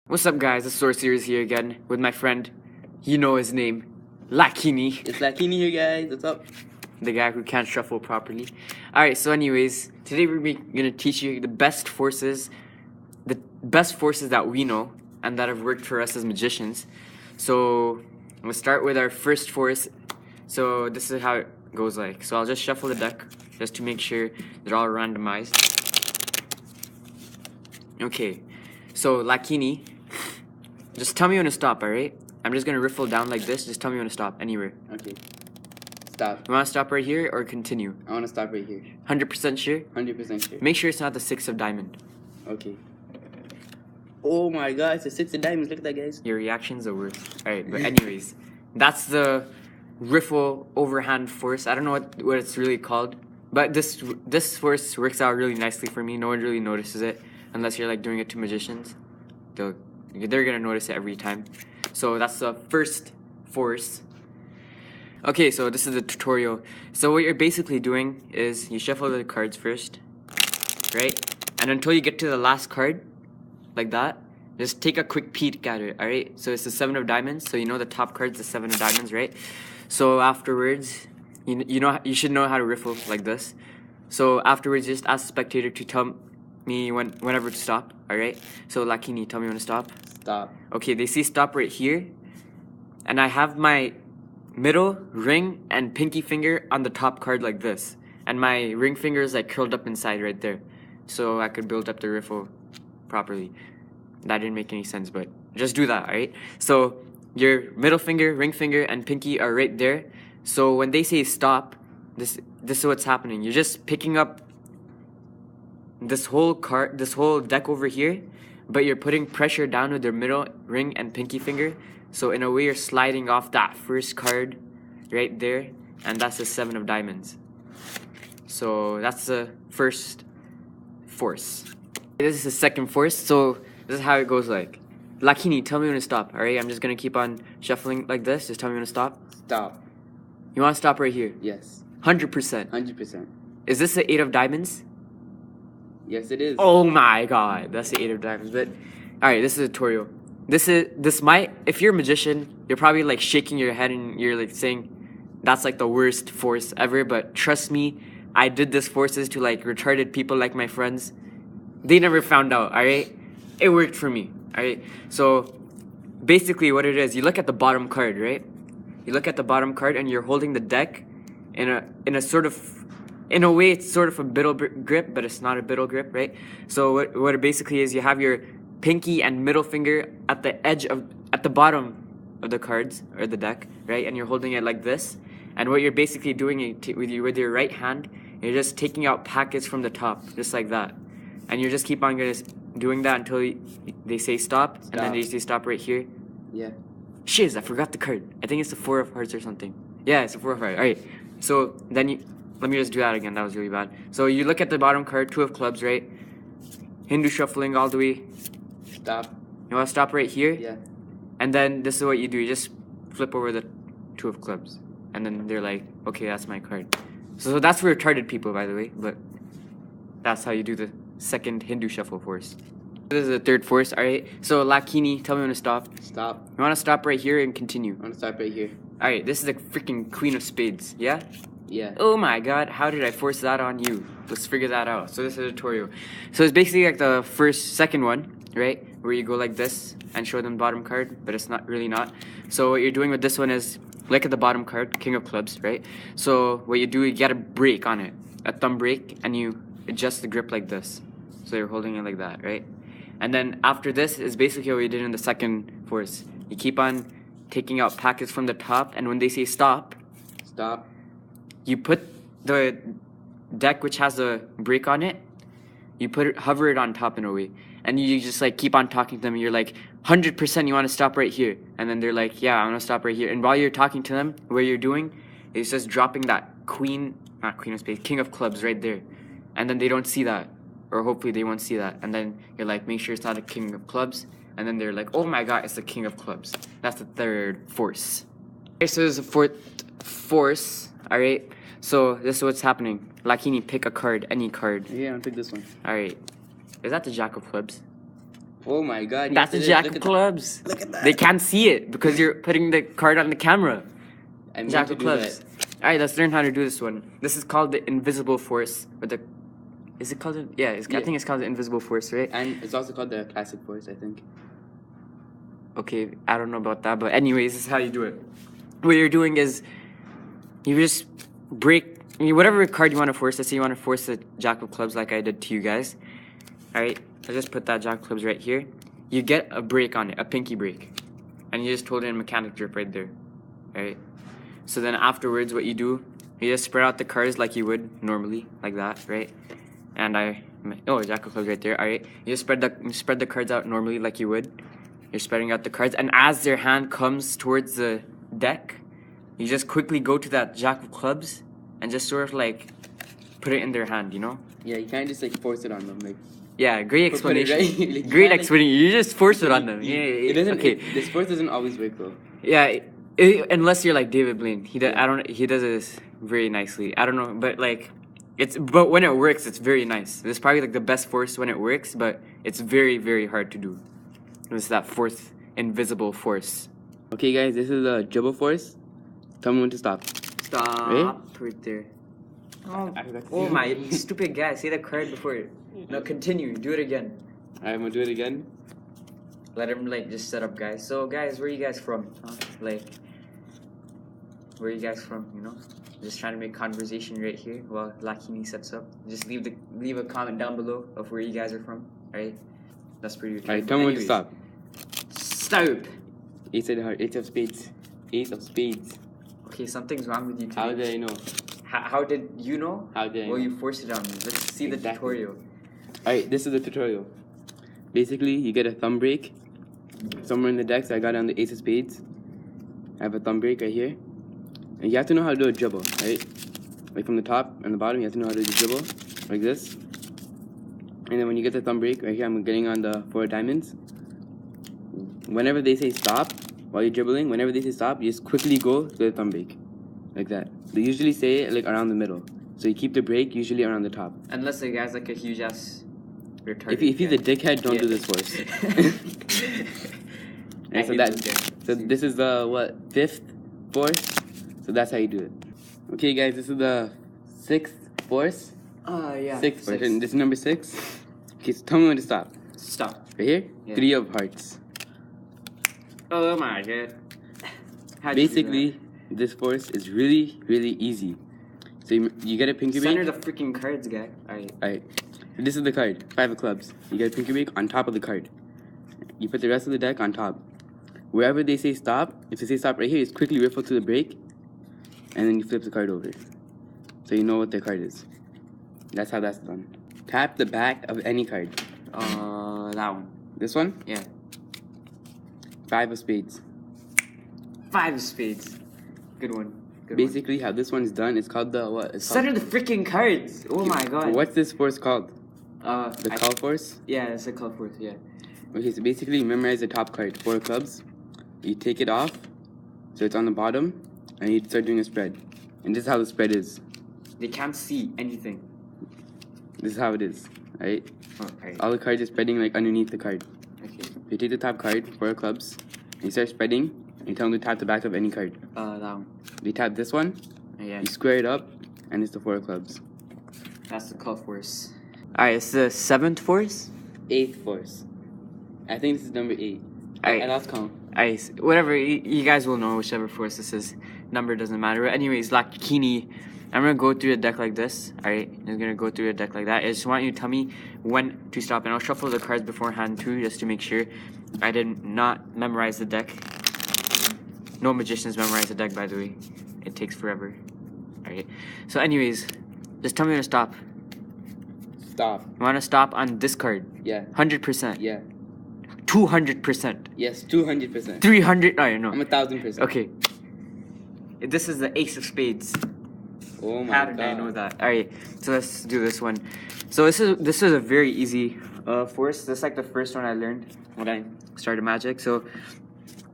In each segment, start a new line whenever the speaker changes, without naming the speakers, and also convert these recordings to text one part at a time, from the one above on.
What's up, guys? It's Sorcerers here again with my friend. You know his name, Lakini.
It's Lakini here, guys. What's up?
The guy who can't shuffle properly. Alright, so anyways, today we're gonna teach you the best forces that we know and that have worked for us as magicians. So we'll start with our first force. So this is how it goes like. So I'll just shuffle the deck just to make sure they're all randomized. Okay, so Lakini, just tell me when to stop, alright? I'm just gonna riffle down like this. Just tell me when to stop, anywhere.
Okay. Stop.
You wanna stop right here or continue?
I want to stop right here.
100% sure?
100% sure.
Make sure it's not the 6 of diamond.
Okay. Oh my god, it's a 6 of diamonds. Look at that, guys.
Your reaction's the worst. Alright, but anyways, that's the riffle overhand force. I don't know what it's really called, but this force works out really nicely for me. No one really notices it unless you're like doing it to magicians. They're gonna notice it every time. So that's the first force. Okay, so this is the tutorial. So what you're basically doing is you shuffle the cards first, right? And until you get to the last card, like that, just take a quick peek at it, alright? So it's the 7 of diamonds, so you know the top card's the 7 of diamonds, right? So afterwards, you should know how to riffle like this. So afterwards, just ask the spectator to tell me whenever to stop, alright? So Lakini, tell me when to stop.
Stop.
Okay, they see stop right here, and I have my middle, ring, and pinky finger on the top card like this. And my ring finger is like curled up inside right there. So I could build up the riffle properly. That didn't make any sense, but just do that, alright? So your middle finger, ring finger, and pinky are right there. So when they say stop, this is what's happening. You're just picking up this whole deck over here, but you're putting pressure down with your middle, ring, and pinky finger. So in a way, you're sliding off that first card right there, and that's the 7 of diamonds. So that's the first force. This is the second force, so this is how it goes like. Lakini, tell me when to stop, alright? I'm just gonna keep on shuffling like this. Just tell me when to stop.
Stop.
You wanna stop right here?
Yes.
100%.
100%.
Is this the 8 of diamonds?
Yes, it is.
Oh my god, that's the 8 of diamonds. But alright, this is a tutorial. This might, if you're a magician, you're probably like shaking your head and you're like saying that's like the worst force ever, but trust me, I did this forces to like retarded people like my friends. They never found out, alright? It worked for me, alright? So basically what it is, you look at the bottom card, right? You look at the bottom card and you're holding the deck in a way it's sort of a biddle grip, but it's not a biddle grip, right? So what it basically is, you have your pinky and middle finger at the bottom of the cards or the deck, right? And you're holding it like this. And what you're basically doing with your right hand, you're just taking out packets from the top, just like that. And you just keep on doing that until they say stop, and then they say stop right here.
Yeah.
Shiz, I forgot the card. I think it's the 4 of hearts or something. Yeah, it's the 4 of hearts. Alright, so then let me just do that again. That was really bad. So you look at the bottom card, 2 of clubs, right? Hindu shuffling all the way.
Stop.
You want to stop right here?
Yeah.
And then this is what you do. You just flip over the 2 of clubs. And then they're like, okay, that's my card. So that's for retarded people, by the way. But that's how you do the second Hindu shuffle force. This is the third force, alright? So Lakini, tell me when to stop.
Stop.
You want to stop right here and continue.
I want to stop right here.
Alright, this is the freaking Queen of Spades, yeah?
Yeah.
Oh my god, how did I force that on you? Let's figure that out. So this is a tutorial. So it's basically like the second one, right? Where you go like this and show them bottom card, but it's not really not. So what you're doing with this one is, look at the bottom card, King of Clubs, right? So what you do, you get a break on it, a thumb break, and you adjust the grip like this. So you're holding it like that, right? And then after this is basically what you did in the second force. You keep on taking out packets from the top, and when they say stop,
Stop.
you put the deck which has a break on it, hover it on top in a way, and you just like keep on talking to them. And you're like 100% you want to stop right here, and then they're like, yeah, I want to stop right here. And while you're talking to them, what you're doing is just dropping that King of Clubs right there, and then they don't see that, or hopefully they won't see that. And then you're like, make sure it's not a King of Clubs, and then they're like, oh my god, it's the King of Clubs. That's the third force. Okay, so there's a fourth force, alright? So this is what's happening. Lakini, pick a card, any card.
Yeah, I'll pick this one.
Alright. Is that the Jack of Clubs?
Oh my god.
That's
yes,
a
it is.
jack
Look
of
at
clubs.
Look at that.
They can't see it because you're putting the card on the camera.
I'm going
Jack
to
of
do
clubs.
that.
Alright, let's learn how to do this one. This is called the invisible force. Or the is it called it? Yeah, I
Yeah.
think it's called the invisible force, right?
And it's also called the classic force, I think.
Okay, I don't know about that, but anyways, this is how you do it. What you're doing is you just break whatever card you want to force. Let's say you want to force the jack of clubs like I did to you guys. Alright, I just put that jack of clubs right here. You get a break on it, a pinky break. And you just hold it in mechanic grip right there. Alright? So then afterwards what you do, you just spread out the cards like you would normally, like that, right? And jack of clubs right there, alright. You just spread the cards out normally like you would. You're spreading out the cards, and as their hand comes towards the deck, you just quickly go to that jack of clubs and just sort of like put it in their hand, you know?
Yeah, you can't just like force it on them. Like,
Yeah, great
put it
explanation.
right- like, you
Great
can't, like-
explanation. You just force it on them.
you-
Yeah,
it doesn't.
Okay.
This force doesn't always work though.
Yeah, unless you're like David Blaine, he does.
Yeah.
I don't. He does this very nicely. I don't know, but like, but when it works, it's very nice. It's probably like the best force when it works, but it's very very hard to do. It's that fourth invisible force.
Okay, guys, this is the dribble force. Tell me when to stop.
Stop right there.
I forgot to
Oh
do
my
it.
stupid guy! Say the card before it. No, continue. Do it again.
Alright, I'm gonna do it again.
Let him like just set up, guys. So guys, where are you guys from? Like, where are you guys from? You know, just trying to make conversation right here while Lakini sets up. Just leave a comment down below of where you guys are from. Alright, that's pretty good.
Alright, tell me when to stop.
Stop.
Ace of hearts, ace of spades, ace of spades.
Okay, something's wrong with you today.
How did I know?
How did you know?
How did I know?
Well, you forced it on me. Let's see the
Exactly.
tutorial.
Alright, this is the tutorial. Basically, you get a thumb break somewhere in the deck. So I got on the ace of spades. I have a thumb break right here. And you have to know how to do a dribble, right? Like from the top and the bottom, you have to know how to do the dribble, like this. And then when you get the thumb break, right here, I'm getting on the 4 diamonds. Whenever they say stop, while you're dribbling, whenever they say stop, you just quickly go to the thumb break, like that. They usually say it like around the middle. So you keep the break usually around the top.
Unless the guy's like a huge ass retarded.
If he's
guy.
a dickhead, don't
Yeah.
do this force.
I
And so
hate
that,
those guys.
so this is the what, 5th force? So that's how you do it. Okay, guys, this is the 6th force.
Yeah.
6th force. And this is number 6. Okay, so tell me when to stop.
Stop.
Right here,
Yeah.
3 of hearts.
Oh my god. How'd you do
Basically, this force is really, really easy. So you get a pinky
that? Center
break.
the freaking cards, guy.
Alright, this is the card, 5 of clubs. You get a pinky break on top of the card. You put the rest of the deck on top. Wherever they say stop, if they say stop right here, just quickly riffle to the break, and then you flip the card over. So you know what the card is. That's how that's done. Tap the back of any card.
That one.
This one,
Yeah.
5 of spades.
5 of spades. Good one. Good
Basically, how this one's done is called the what?
one.
It's
Center the freaking cards. Oh my god.
What's this force called? The
I-
call force?
Yeah, it's a call force. Yeah.
Okay, so basically you memorize the top card, 4 of clubs. You take it off, so it's on the bottom, and you start doing a spread. And this is how the spread is.
They can't see anything.
This is how it is, right?
Okay.
All the cards are spreading like underneath the card.
Okay.
You take the top card, 4 of clubs, and you start spreading, and you tell them to tap the back of any card.
That one.
You tap this one,
Yeah.
you square it up, and it's the 4 of clubs.
That's the call force. Alright, it's the 7th force.
8th force. I think this is number 8.
Alright.
I lost count.
Whatever, you guys will know whichever force this is. Number doesn't matter. But anyways, Lakini, I'm gonna go through a deck like this. Alright, I'm gonna go through a deck like that. I just want you to tell me when to stop, and I'll shuffle the cards beforehand too, just to make sure I did not memorize the deck. No magicians memorize the deck, by the way. It takes forever. Alright. So anyways, just tell me when to stop.
Stop.
You wanna stop on this card?
Yeah.
100%.
Yeah.
200%.
Yes, 200%.
300. Oh, no.
I'm 1,000%.
Okay. This is the Ace of Spades.
Oh my
How
god.
did I know that? Alright, so let's do this one. So this is a very easy force. This is like the first one I learned when I started Magic. So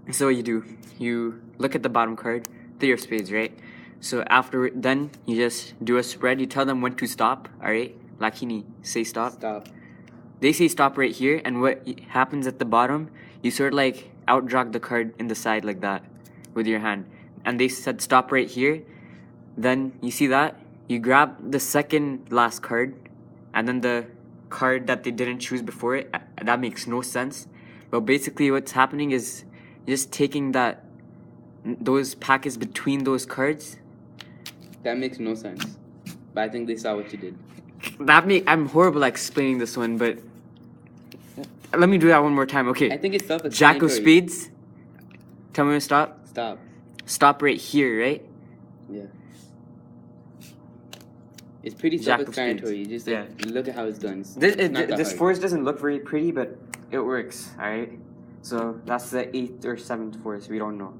what you do, you look at the bottom card, 3 of Spades, right? So after then you just do a spread. You tell them when to stop. Alright, Lakini, say stop.
Stop.
they say stop right here, and what happens at the bottom, you sort of like outdraw the card in the side like that with your hand. And they said stop right here. Then you see that? You grab the second last card, and then the card that they didn't choose before it. That makes no sense. But basically what's happening is just taking those packets between those cards.
That makes no sense. But I think they saw what you did.
I'm horrible at explaining this one, but let me do that one more time. Okay.
I think it's
Jack of
self-explanatory.
spades. Tell me when to stop.
Stop.
Stop right here, right?
Yeah. It's pretty
Jack of
self-explanatory. You
spades.
just look at how it's done. It's
This
not that
this
hard.
force doesn't look very pretty, but it works. All right. So that's the 8th or 7th force. We don't know.